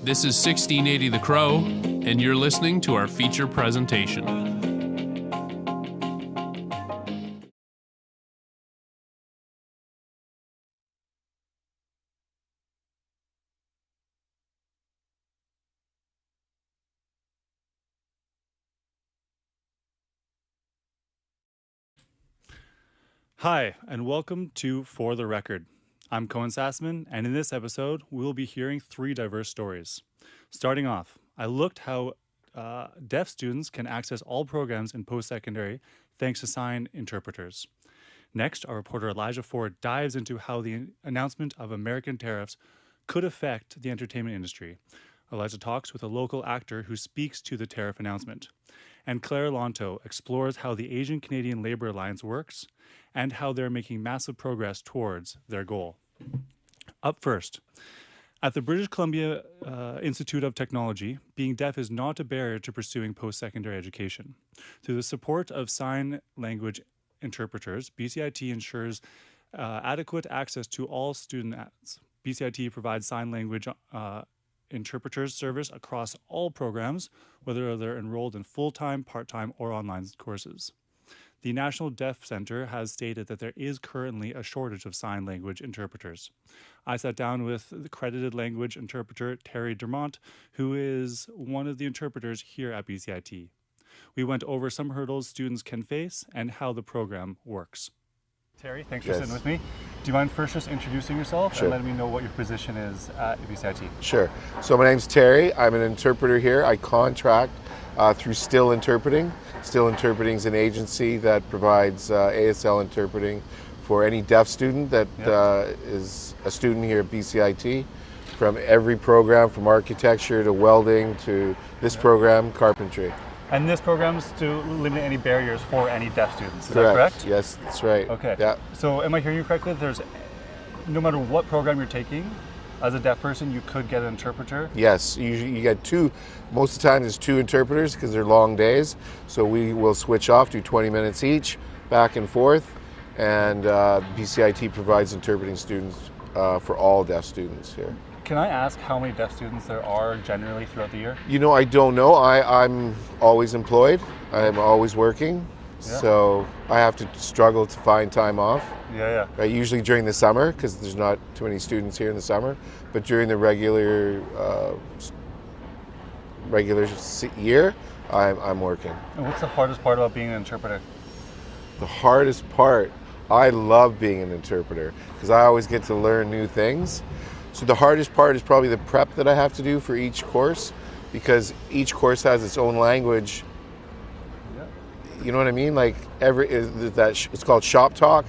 This is 1680 The Crow, and you're listening to our feature presentation. Hi, and welcome to For the Record. I'm Cohen Sassman, and in this episode, we will be hearing three diverse stories. Starting off, I looked how deaf students can access all programs in post-secondary thanks to sign interpreters. Next, our reporter Elijah Ford dives into how the announcement of American tariffs could affect the entertainment industry. Elijah talks with a local actor who speaks to the tariff announcement. And Claire Lonto explores how the Asian Canadian Labour Alliance works and how they're making massive progress towards their goal. Up first, at the British Columbia Institute of Technology, being deaf is not a barrier to pursuing post-secondary education. Through the support of sign language interpreters, BCIT ensures adequate access to all students. BCIT provides sign language interpreters service across all programs, whether they're enrolled in full-time, part-time, or online courses. The National Deaf Center has stated that there is currently a shortage of sign language interpreters. I sat down with the credited language interpreter Terry Dermont, who is one of the interpreters here at BCIT. We went over some hurdles students can face and how the program works. Terry, thanks for sitting with me. Do you mind first just introducing yourself and letting me know what your position is at BCIT? Sure. So my name's Terry. I'm an interpreter here. I contract through Still Interpreting. Still Interpreting is an agency that provides ASL interpreting for any deaf student that is a student here at BCIT, from every program, from architecture to welding to this program, carpentry. And this program's to eliminate any barriers for any deaf students, is that correct? Yes, that's right. Okay. Yeah. So am I hearing you correctly that there's, no matter what program you're taking, as a deaf person, you could get an interpreter? Yes, you get two, most of the time there's two interpreters because they're long days. So we will switch off, do 20 minutes each, back and forth. And BCIT provides interpreting students for all deaf students here. Can I ask how many deaf students there are generally throughout the year? You know, I don't know. I'm always employed. I'm always working. Yeah. So I have to struggle to find time off. Yeah. Right, usually during the summer, because there's not too many students here in the summer. But during the regular year, I'm working. And what's the hardest part about being an interpreter? The hardest part, I love being an interpreter because I always get to learn new things. So the hardest part is probably the prep that I have to do for each course, because each course has its own language. You know what I mean? Like it's called shop talk.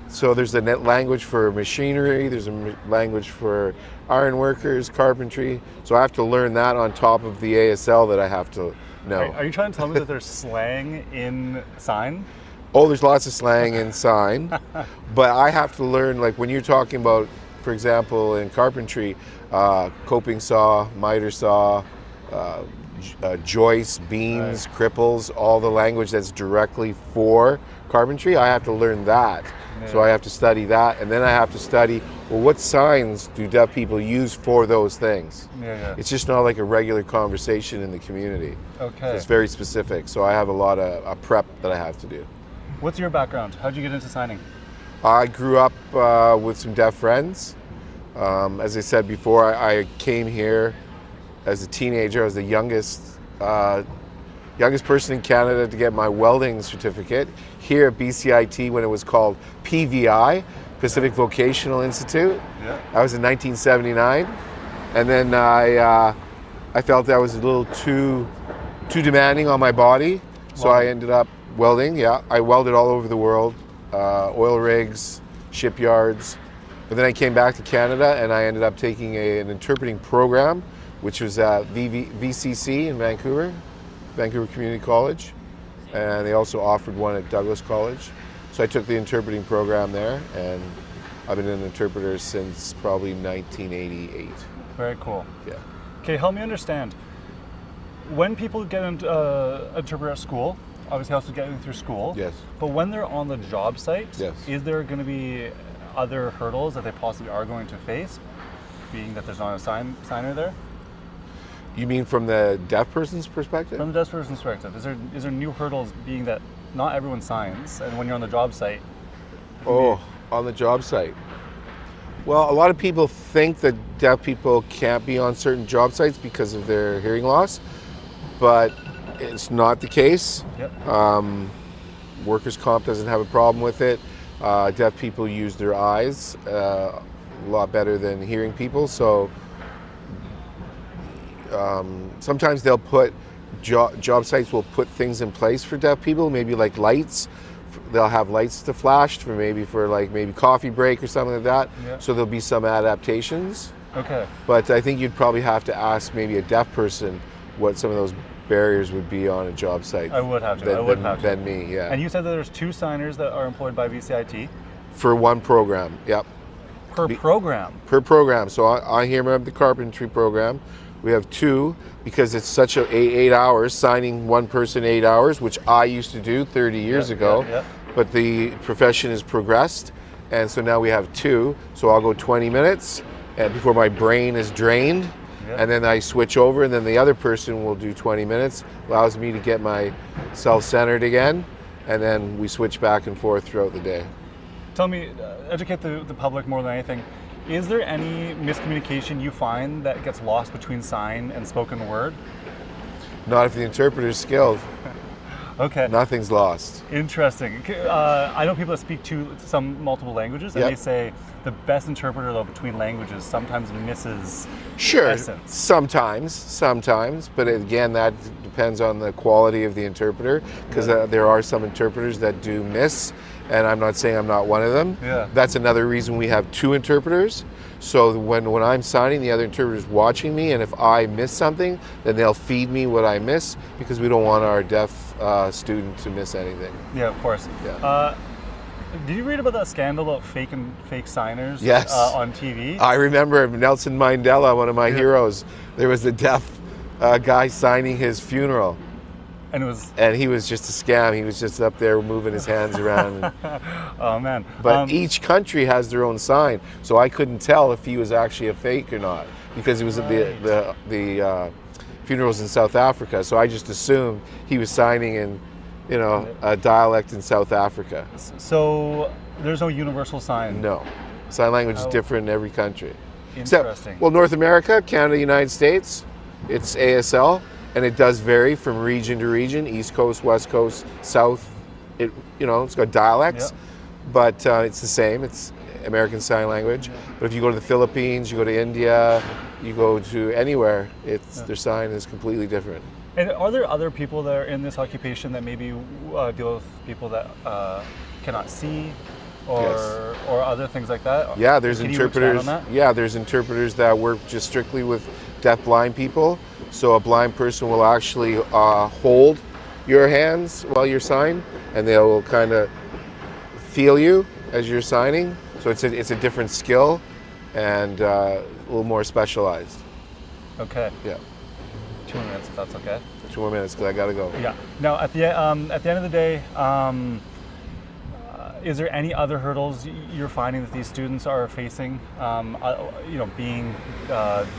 So there's a net language for machinery, there's a language for iron workers, carpentry. So I have to learn that on top of the ASL that I have to know. Are you trying to tell me that there's slang in sign? Oh, there's lots of slang in sign, but I have to learn, like when you're talking about, for example, in carpentry, coping saw, miter saw, joists, beams, cripples, all the language that's directly for carpentry, I have to learn that. Yeah. So I have to study that, and then I have to study, well, what signs do deaf people use for those things? Yeah. It's just not like a regular conversation in the community. Okay. So it's very specific, so I have a lot of prep that I have to do. What's your background? How'd you get into signing? I grew up with some deaf friends. As I said before, I came here as a teenager. I was the youngest person in Canada to get my welding certificate here at BCIT when it was called PVI, Pacific Vocational Institute. Yeah. That was in 1979. And then I felt that was a little too demanding on my body, so I ended up welding. Yeah, I welded all over the world. Oil rigs, shipyards. But then I came back to Canada and I ended up taking an interpreting program, which was at VCC in Vancouver Community College. And they also offered one at Douglas College. So I took the interpreting program there, and I've been an interpreter since probably 1988. Very cool. Yeah. Okay, help me understand. When people get into interpreter at school, obviously also getting through school. Yes. But when they're on the job site, yes, is there going to be other hurdles that they possibly are going to face, being that there's not a signer there? You mean from the deaf person's perspective? From the deaf person's perspective, is there new hurdles being that not everyone signs, and when you're on the job site? Oh, on the job site. Well, a lot of people think that deaf people can't be on certain job sites because of their hearing loss, but it's not the case. Yep. Workers' comp doesn't have a problem with it. Deaf people use their eyes a lot better than hearing people, so sometimes they'll put job sites will put things in place for deaf people, maybe like lights. They'll have lights to flash for maybe coffee break or something like that. Yeah. So there'll be some adaptations. Okay. But I think you'd probably have to ask maybe a deaf person what some of those barriers would be on a job site. I would have to. Than me, yeah. And you said that there's 2 signers that are employed by BCIT For one program, yep. per program. Per program. So I here am the carpentry program. We have 2 because it's such a 8 hours, signing one person 8 hours, which I used to do 30 years ago. Yeah. But the profession has progressed, and so now we have 2. So I'll go 20 minutes, and before my brain is drained, and then I switch over, and then the other person will do 20 minutes. Allows me to get myself centered again, and then we switch back and forth throughout the day. Tell me, educate the public more than anything. Is there any miscommunication you find that gets lost between sign and spoken word? Not if the interpreter's skilled. Okay. Nothing's lost. Interesting. I know people that speak some multiple languages, and they say the best interpreter though between languages sometimes misses essence. Sometimes, but again, that depends on the quality of the interpreter, because there are some interpreters that do miss, and I'm not saying I'm not one of them. Yeah. That's another reason we have 2 interpreters. So when I'm signing, the other interpreter's watching me, and if I miss something, then they'll feed me what I miss, because we don't want our deaf student to miss anything. Yeah, of course. Yeah. Did you read about that scandal about fake signers Yes. On TV? I remember Nelson Mandela, one of my heroes. There was a deaf guy signing his funeral. And he was just a scam. He was just up there moving his hands around. Oh man! But each country has their own sign, so I couldn't tell if he was actually a fake or not, because it was at the funerals in South Africa. So I just assumed he was signing in, a dialect in South Africa. So there's no universal sign. No, sign language is different in every country. Interesting. North America, Canada, United States, it's ASL. And it does vary from region to region, East Coast, West Coast, South. It's got dialects, but it's the same. It's American Sign Language. But if you go to the Philippines, you go to India, you go to anywhere, their sign is completely different. And are there other people that are in this occupation that maybe deal with people that cannot see, or other things like that? Yeah, there's Can interpreters. You expand on that? Yeah, there's interpreters that work just strictly with deaf blind people. So a blind person will actually hold your hands while you're signing, and they will kind of feel you as you're signing. So it's a different skill, and a little more specialized. Okay. Yeah. 2 minutes, if that's okay. 2 more minutes, because I gotta go. Yeah. Now, at the end of the day, is there any other hurdles you're finding that these students are facing? Being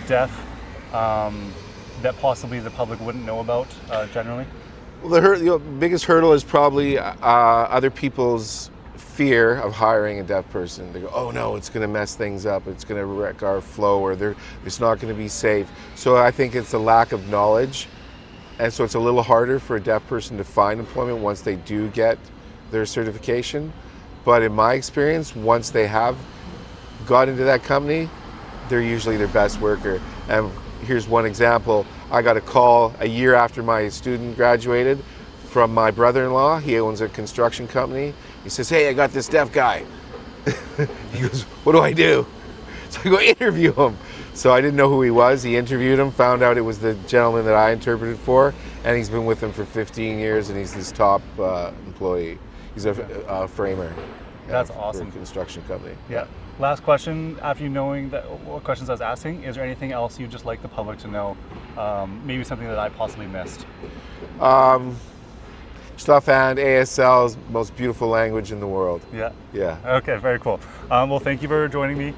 deaf, that possibly the public wouldn't know about generally? Well, the biggest hurdle is probably other people's fear of hiring a deaf person. They go, oh no, it's going to mess things up, it's going to wreck our flow, or it's not going to be safe. So I think it's a lack of knowledge, and so it's a little harder for a deaf person to find employment once they do get their certification. But in my experience, once they have got into that company, they're usually their best worker. And here's one example. I got a call a year after my student graduated from my brother-in-law. He owns a construction company. He says, hey, I got this deaf guy. He goes, what do I do? So I go interview him. So I didn't know who he was. He interviewed him, found out it was the gentleman that I interpreted for, and he's been with him for 15 years, and he's his top employee. He's a framer. That's for awesome. a construction company. Yeah. Last question, after you knowing what questions I was asking, is there anything else you'd just like the public to know? Maybe something that I possibly missed? Stuffhand, ASL is the most beautiful language in the world. Yeah. Yeah. Okay, very cool. Well, thank you for joining me.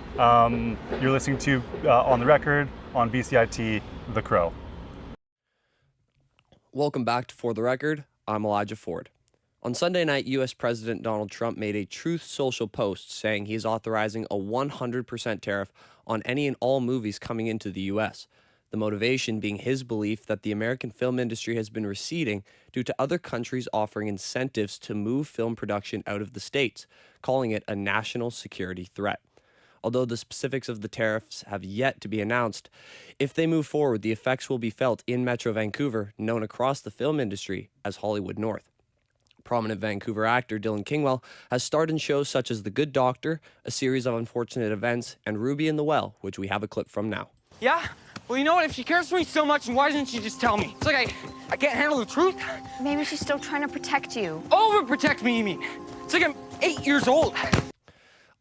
You're listening to On the Record on BCIT The Crow. Welcome back to For the Record. I'm Elijah Ford. On Sunday night, U.S. President Donald Trump made a Truth Social post saying he is authorizing a 100% tariff on any and all movies coming into the U.S., the motivation being his belief that the American film industry has been receding due to other countries offering incentives to move film production out of the states, calling it a national security threat. Although the specifics of the tariffs have yet to be announced, if they move forward, the effects will be felt in Metro Vancouver, known across the film industry as Hollywood North. Prominent Vancouver actor Dylan Kingwell has starred in shows such as The Good Doctor, A Series of Unfortunate Events, and Ruby in the Well, which we have a clip from now. Yeah? Well, you know what? If she cares for me so much, why doesn't she just tell me? It's like I can't handle the truth. Maybe she's still trying to protect you. Overprotect me, you mean? It's like I'm 8 years old.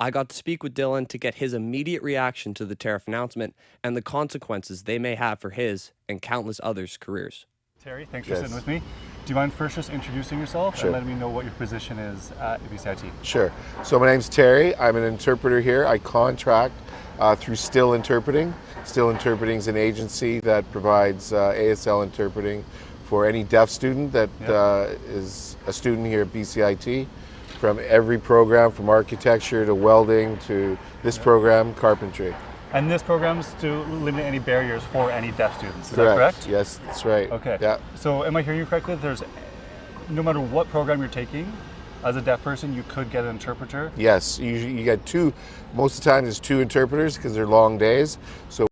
I got to speak with Dylan to get his immediate reaction to the tariff announcement and the consequences they may have for his and countless others' careers. Terry, thanks for sitting with me. Do you mind first just introducing yourself and letting me know what your position is at BCIT? Sure. So my name's Terry. I'm an interpreter here. I contract through Still Interpreting. Still Interpreting is an agency that provides ASL interpreting for any deaf student that is a student here at BCIT. From every program, from architecture to welding to this program, carpentry. And this program's to eliminate any barriers for any deaf students, is that correct? Yes, that's right. Okay. Yeah. So am I hearing you correctly? No matter what program you're taking, as a deaf person, you could get an interpreter? Yes, you get two, most of the time there's two interpreters because they're long days. So.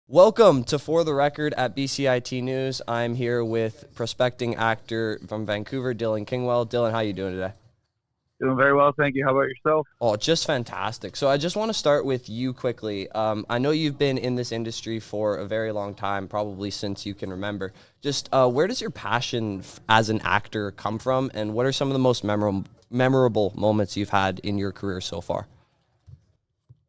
Welcome to For the Record at BCIT News. I'm here with prospecting actor from Vancouver, Dylan Kingwell. Dylan, how are you doing today? Doing very well, thank you. How about yourself? Oh, just fantastic. So I just want to start with you quickly. I know you've been in this industry for a very long time, probably since you can remember. Just where does your passion as an actor come from, and what are some of the most memorable moments you've had in your career so far?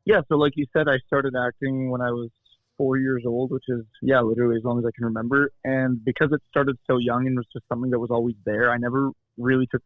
Yeah, so like you said, I started acting when I was 4 years old, which is, literally as long as I can remember. And because it started so young and was just something that was always there, I never really took